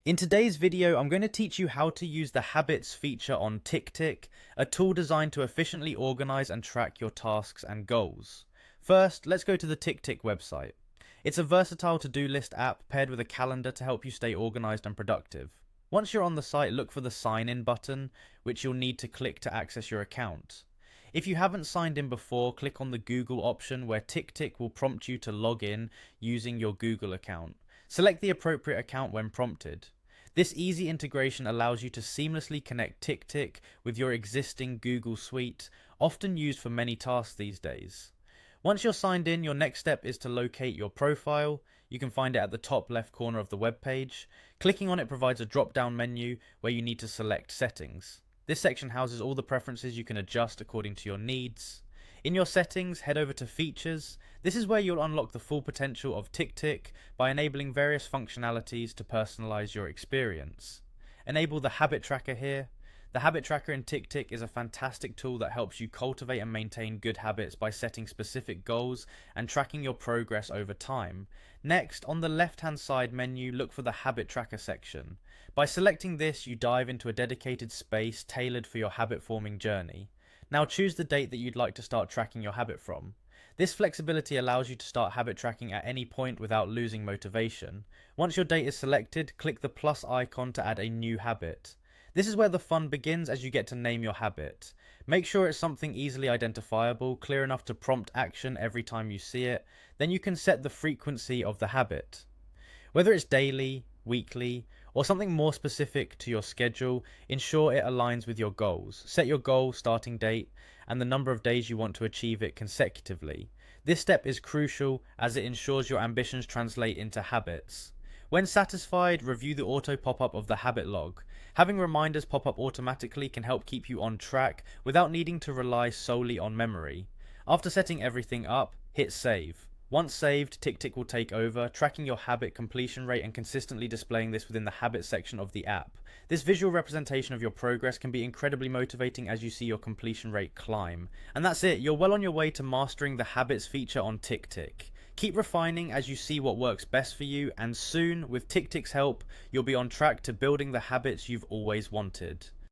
In today's video, I'm going to teach you how to use the Habits feature on Ticktick, a tool designed to efficiently organize and track your tasks and goals. First, let's go to the Ticktick website. It's a versatile to-do list app paired with a calendar to help you stay organized and productive. Once you're on the site, look for the sign in button, which you'll need to click to access your account. If you haven't signed in before, click on the Google option where Ticktick will prompt you to log in using your Google account. Select the appropriate account when prompted. This easy integration allows you to seamlessly connect Ticktick with your existing Google Suite, often used for many tasks these days. Once you're signed in, your next step is to locate your profile. You can find it at the top left corner of the web page. Clicking on it provides a drop-down menu where you need to select Settings. This section houses all the preferences you can adjust according to your needs. In your settings, head over to Features. This is where you'll unlock the full potential of Ticktick by enabling various functionalities to personalize your experience. Enable the Habit Tracker here. The Habit Tracker in Ticktick is a fantastic tool that helps you cultivate and maintain good habits by setting specific goals and tracking your progress over time. Next, on the left-hand side menu, look for the Habit Tracker section. By selecting this, you dive into a dedicated space tailored for your habit-forming journey. Now choose the date that you'd like to start tracking your habit from. This flexibility allows you to start habit tracking at any point without losing motivation. Once your date is selected, click the plus icon to add a new habit. This is where the fun begins as you get to name your habit. Make sure it's something easily identifiable, clear enough to prompt action every time you see it. Then you can set the frequency of the habit. Whether it's daily, weekly, or something more specific to your schedule, ensure it aligns with your goals. Set your goal, starting date, and the number of days you want to achieve it consecutively. This step is crucial as it ensures your ambitions translate into habits. When satisfied, review the auto pop-up of the habit log. Having reminders pop up automatically can help keep you on track without needing to rely solely on memory. After setting everything up, hit save. Once saved, Ticktick will take over, tracking your habit completion rate and consistently displaying this within the habit section of the app. This visual representation of your progress can be incredibly motivating as you see your completion rate climb. And that's it, you're well on your way to mastering the habits feature on Ticktick. Keep refining as you see what works best for you, and soon, with Ticktick's help, you'll be on track to building the habits you've always wanted.